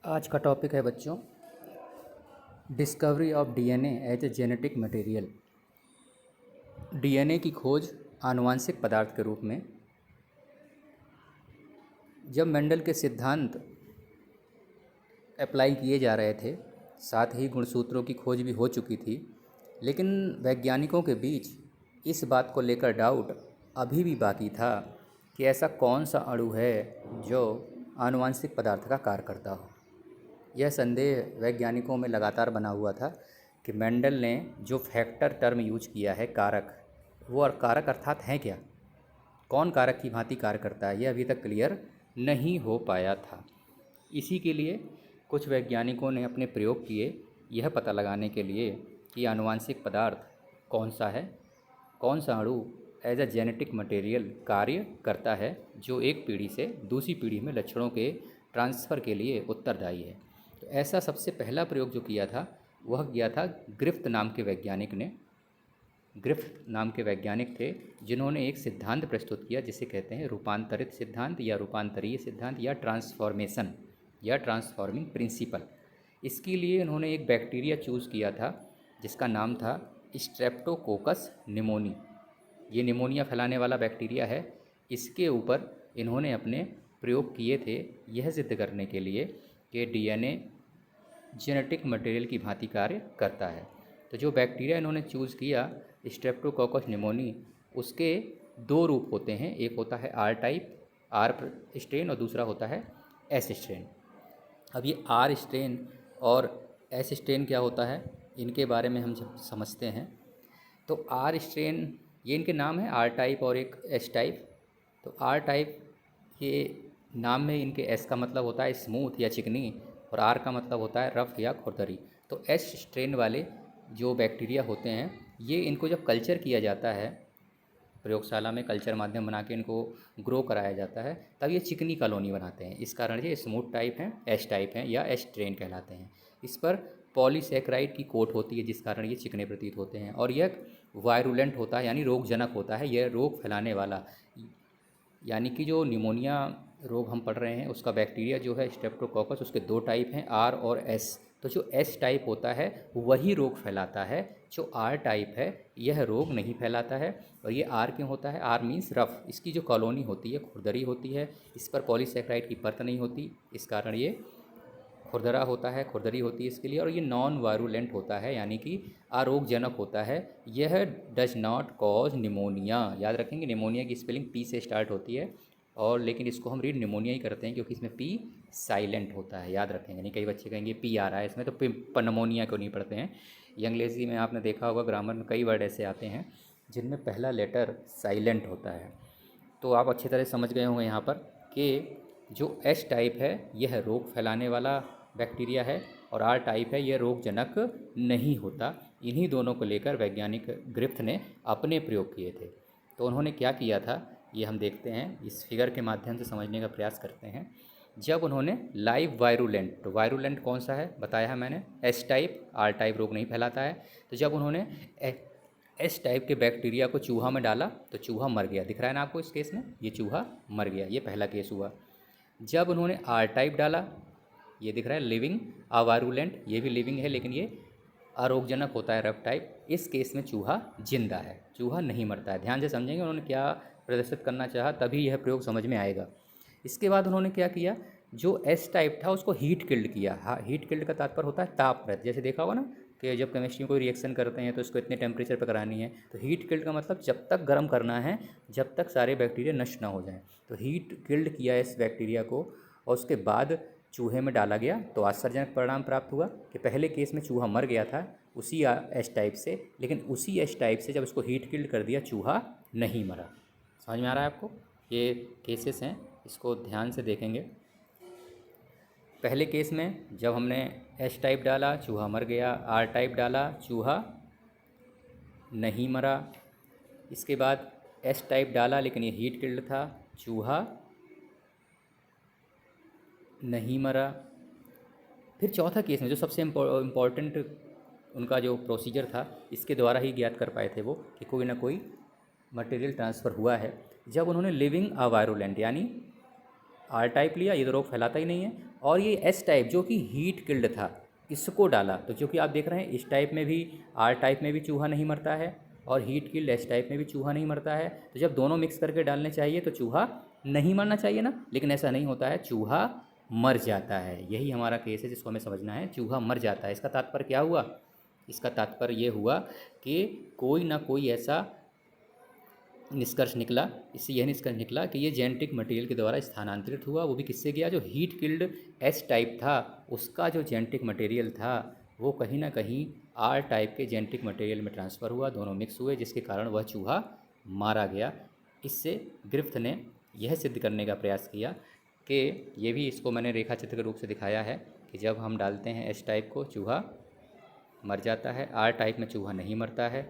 आज का टॉपिक है बच्चों, discovery of DNA as a genetic material. DNA की खोज आनुवांशिक पदार्थ के रूप में। जब मेंडल के सिद्धांत अप्लाई किए जा रहे थे, साथ ही गुणसूत्रों की खोज भी हो चुकी थी, लेकिन वैज्ञानिकों के बीच इस बात को लेकर डाउट अभी भी बाकी था कि ऐसा कौन सा अणु है जो आनुवांशिक पदार्थ का कार्य करता हो। यह संदेह वैज्ञानिकों में लगातार बना हुआ था कि मेंडल ने जो फैक्टर टर्म यूज किया है, कारक, वो कारक अर्थात हैं क्या, कौन कारक की भांति कार्य करता है, यह अभी तक क्लियर नहीं हो पाया था। इसी के लिए कुछ वैज्ञानिकों ने अपने प्रयोग किए यह पता लगाने के लिए कि आनुवांशिक पदार्थ कौन सा है, कौन सा अणु एज अ जेनेटिक मटेरियल कार्य करता है जो एक पीढ़ी से दूसरी पीढ़ी में लक्षणों के ट्रांसफ़र के लिए उत्तरदायी है। तो ऐसा सबसे पहला प्रयोग जो किया था वह किया था ग्रिफ्थ नाम के वैज्ञानिक ने। ग्रिफ्थ नाम के वैज्ञानिक थे जिन्होंने एक सिद्धांत प्रस्तुत किया जिसे कहते हैं रूपांतरित सिद्धांत या रूपांतरीय सिद्धांत या ट्रांसफॉर्मेशन या ट्रांसफॉर्मिंग प्रिंसिपल। इसके लिए इन्होंने एक बैक्टीरिया चूज़ किया था जिसका नाम था स्ट्रेप्टोकोकस निमोनी। ये निमोनिया फैलाने वाला बैक्टीरिया है। इसके ऊपर इन्होंने अपने प्रयोग किए थे यह सिद्ध करने के लिए कि डीएनए जेनेटिक मटेरियल की भांति कार्य करता है। तो जो बैक्टीरिया इन्होंने चूज़ किया स्ट्रेप्टोकोकस निमोनी, उसके दो रूप होते हैं, एक होता है आर टाइप, आर स्ट्रेन, और दूसरा होता है एस स्ट्रेन। अब ये आर स्ट्रेन और एस स्ट्रेन क्या होता है, इनके बारे में हम समझते हैं। तो आर स्ट्रेन, ये इनके नाम है, आर टाइप और एक एस टाइप। तो आर टाइप, ये नाम में इनके एस का मतलब होता है स्मूथ या चिकनी और आर का मतलब होता है रफ़ या खुरदरी। तो एस स्ट्रेन वाले जो बैक्टीरिया होते हैं, ये इनको जब कल्चर किया जाता है, प्रयोगशाला में कल्चर माध्यम बना के इनको ग्रो कराया जाता है, तब ये चिकनी कॉलोनी बनाते हैं। इस कारण ये स्मूथ टाइप हैं, एस टाइप हैं या एस स्ट्रेन कहलाते हैं। इस पर पॉलीसैकेराइड की कोट होती है जिस कारण ये चिकने प्रतीत होते हैं। और यह वायरुलेंट होता है यानी रोगजनक होता है, यह रोग फैलाने वाला, यानी कि जो निमोनिया रोग हम पढ़ रहे हैं उसका बैक्टीरिया जो है स्ट्रेप्टोकोकस, उसके दो टाइप हैं, आर और एस। तो जो एस टाइप होता है वही रोग फैलाता है, जो आर टाइप है यह रोग नहीं फैलाता है। और ये आर क्यों होता है, आर मीन्स रफ़, इसकी जो कॉलोनी होती है खुरदरी होती है, इस पर पॉलीसैकेराइड की परत नहीं होती, इस कारण ये खुरदरा होता है, खुरदरी होती है इसके लिए। और ये नॉन वायरुलेंट होता है यानी कि आरोगजनक होता है। यह डज नॉट कॉज निमोनिया। याद रखेंगे निमोनिया की स्पेलिंग पी से स्टार्ट होती है, और लेकिन इसको हम रीड निमोनिया ही करते हैं क्योंकि इसमें पी साइलेंट होता है। याद रखेंगे, नहीं कई बच्चे कहेंगे पी आ रहा है इसमें, तो पनमोनिया क्यों नहीं पढ़ते हैं। ये अंग्रेज़ी में आपने देखा होगा ग्रामर में कई वर्ड ऐसे आते हैं जिनमें पहला लेटर साइलेंट होता है। तो आप अच्छी तरह समझ गए होंगे यहाँ पर कि जो एस टाइप है यह रोग फैलाने वाला बैक्टीरिया है और आर टाइप है यह रोगजनक नहीं होता। इन्हीं दोनों को लेकर वैज्ञानिक ग्रिफ्थ ने अपने प्रयोग किए थे। तो उन्होंने क्या किया था ये हम देखते हैं, इस फिगर के माध्यम से समझने का प्रयास करते हैं। जब उन्होंने लाइव वायरुलेंट, तो वायरुलेंट कौन सा है बताया है मैंने, एस टाइप, आर टाइप रोग नहीं फैलाता है। तो जब उन्होंने एस टाइप के बैक्टीरिया को चूहा में डाला तो चूहा मर गया, दिख रहा है ना आपको इस केस में, ये चूहा मर गया, ये पहला केस हुआ। जब उन्होंने आर टाइप डाला, ये दिख रहा है लिविंग अवायरुलेंट, ये भी लिविंग है लेकिन ये आरोगजनक होता है रफ टाइप, इस केस में चूहा जिंदा है, चूहा नहीं मरता है। ध्यान से समझेंगे उन्होंने क्या प्रदर्शित करना चाहा, तभी यह प्रयोग समझ में आएगा। इसके बाद उन्होंने क्या किया, जो एस टाइप था उसको हीट किल्ड किया। हाँ, हीट किल्ड का तात्पर्य होता है तापरत। जैसे देखा होगा ना कि जब केमिस्ट्री में कोई रिएक्शन करते हैं तो उसको इतने टेम्परेचर पर करानी है, तो हीट किल्ड का मतलब जब तक गर्म करना है जब तक सारे बैक्टीरिया नष्ट ना हो जाएं। तो हीट किल्ड किया इस बैक्टीरिया को और उसके बाद चूहे में डाला गया, तो आश्चर्यजनक परिणाम प्राप्त हुआ कि पहले केस में चूहा मर गया था उसी एस टाइप से, लेकिन उसी एस टाइप से जब उसको हीट किल्ड कर दिया चूहा नहीं मरा। समझ में आ रहा है आपको, ये केसेस हैं, इसको ध्यान से देखेंगे। पहले केस में जब हमने एस टाइप डाला चूहा मर गया, आर टाइप डाला चूहा नहीं मरा। इसके बाद एस टाइप डाला लेकिन ये हीट किल्ड था, चूहा नहीं मरा। फिर चौथा केस में जो सबसे इम्पोर्टेंट उनका जो प्रोसीजर था, इसके द्वारा ही ज्ञात कर पाए थे वो कि कोई ना कोई मटेरियल ट्रांसफ़र हुआ है। जब उन्होंने लिविंग अवायरुलेंट यानी आर टाइप लिया, ये तो रोग फैलाता ही नहीं है, और ये एस टाइप जो कि हीट किल्ड था, इसको डाला। तो जो कि आप देख रहे हैं इस टाइप में भी, आर टाइप में भी चूहा नहीं मरता है, और हीट किल्ड एस टाइप में भी चूहा नहीं मरता है। तो जब दोनों मिक्स करके डालने चाहिए तो चूहा नहीं मरना चाहिए ना, लेकिन ऐसा नहीं होता है, चूहा मर जाता है। यही हमारा केस है जिसको हमें समझना है, चूहा मर जाता है। इसका तात्पर्य क्या हुआ? इसका तात्पर्य ये हुआ कि कोई ना कोई ऐसा निष्कर्ष निकला, इससे यह निष्कर्ष निकला कि ये जेनेटिक मटेरियल के द्वारा स्थानांतरित हुआ। वो भी किससे गया? जो हीट किल्ड एस टाइप था उसका जो जेनेटिक मटेरियल था वो कहीं ना कहीं आर टाइप के जेनेटिक मटेरियल में ट्रांसफ़र हुआ, दोनों मिक्स हुए, जिसके कारण वह चूहा मारा गया। इससे ग्रिफ्थ ने यह सिद्ध करने का प्रयास किया कि ये भी, इसको मैंने रेखा चित्र के रूप से दिखाया है कि जब हम डालते हैं एस टाइप को चूहा मर जाता है, आर टाइप में चूहा नहीं मरता है,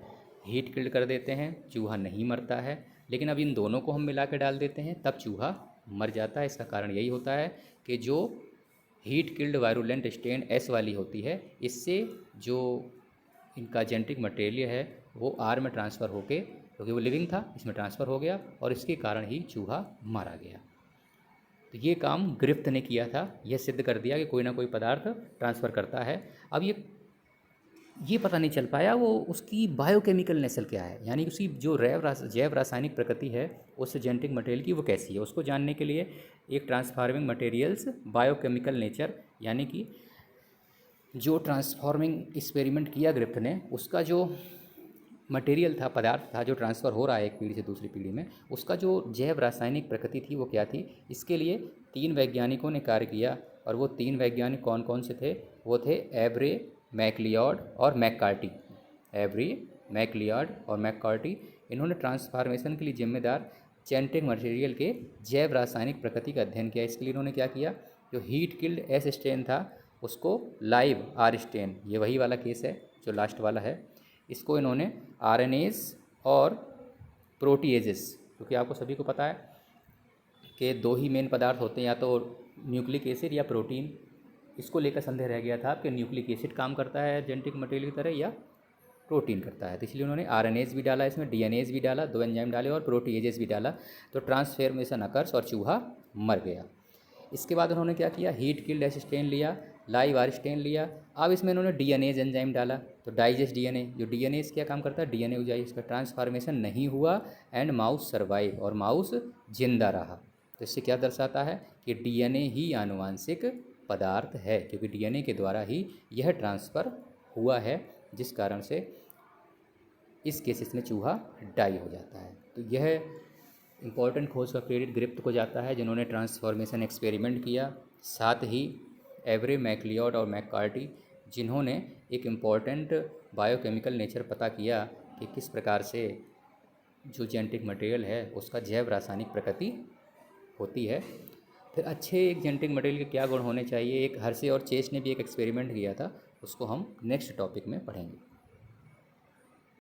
हीट किल्ड कर देते हैं चूहा नहीं मरता है, लेकिन अब इन दोनों को हम मिला के डाल देते हैं तब चूहा मर जाता है। इसका कारण यही होता है कि जो heat killed virulent strain S वाली होती है, इससे जो इनका जेनेटिक मटेरियल है वो आर में ट्रांसफ़र होके, क्योंकि वो लिविंग था, इसमें ट्रांसफ़र हो गया और इसके कारण ही चूहा मारा गया। तो ये काम ग्रिफ्थ ने किया था, यह सिद्ध कर दिया कि कोई ना कोई पदार्थ ट्रांसफ़र करता है। अब ये पता नहीं चल पाया वो उसकी बायोकेमिकल नेचर क्या है, यानी उसकी जो जैव रासायनिक प्रकृति है उस जेनेटिक मटेरियल की वो कैसी है। उसको जानने के लिए एक ट्रांसफार्मिंग मटेरियल्स बायोकेमिकल नेचर, यानी कि जो ट्रांसफॉर्मिंग एक्सपेरिमेंट किया ग्रिफ्थ ने, उसका जो मटेरियल था, पदार्थ था जो ट्रांसफ़र हो रहा है एक पीढ़ी से दूसरी पीढ़ी में, उसका जो जैव रासायनिक प्रकृति थी वो क्या थी। इसके लिए 3 वैज्ञानिकों ने कार्य किया, और वो 3 वैज्ञानिक कौन कौन से थे? वो थे एब्रे, मैकलियॉड और मैककार्टी। एब्रे, मैकलियॉड और मैककार्टी, इन्होंने ट्रांसफॉर्मेशन के लिए जिम्मेदार जेनेटिक मटेरियल के जैव रासायनिक प्रकृति का अध्ययन किया। इसके लिए इन्होंने क्या किया? जो हीट किल्ड एस स्ट्रेन था उसको लाइव आर स्ट्रेन, ये वही वाला केस है जो लास्ट वाला है, इसको इन्होंने आरएनएज और प्रोटीएजेस, क्योंकि आपको सभी को पता है कि 2 ही मेन पदार्थ होते हैं, या तो न्यूक्लिक एसिड या प्रोटीन। इसको लेकर संदेह रह गया था कि न्यूक्लिक एसिड काम करता है जेनेटिक मटेरियल की तरह या प्रोटीन करता है, तो इसलिए उन्होंने आरएनएज भी डाला, इसमें डीएनएज भी डाला, 2 एंजाइम डाले और प्रोटीएजेस भी डाला। तो ट्रांसफॉर्मेशन अकर्स और चूहा मर गया। इसके बाद उन्होंने क्या किया? हीट किल्ड एस स्ट्रेन लिया, लाइव आर स्ट्रेन लिया। अब इसमें इन्होंने डीएनएज एंजाइम डाला, तो डाइजेस्ट डीएनए, जो डीएनए क्या काम करता है? डीएनए हो जाए, इसका ट्रांसफॉर्मेशन नहीं हुआ एंड माउस सर्वाइव, और माउस जिंदा रहा। तो इससे क्या दर्शाता है कि डीएनए ही आनुवांशिक पदार्थ है, क्योंकि डीएनए के द्वारा ही यह ट्रांसफ़र हुआ है, जिस कारण से इस केसेस में चूहा डाई हो जाता है। तो यह इम्पॉर्टेंट खोज का क्रेडिट ग्रिफ्थ को जाता है, जिन्होंने ट्रांसफॉर्मेशन एक्सपेरिमेंट किया, साथ ही एवरे, मैकलियॉड और मैककार्टी, जिन्होंने एक इम्पॉर्टेंट बायोकेमिकल नेचर पता किया कि किस प्रकार से जो जेनेटिक मटेरियल है उसका जैव रासायनिक प्रकृति होती है। फिर अच्छे एक जेनेटिक मटेरियल के क्या गुण होने चाहिए, एक हर्शे और चेस ने भी एक एक्सपेरिमेंट किया था, उसको हम नेक्स्ट टॉपिक में पढ़ेंगे।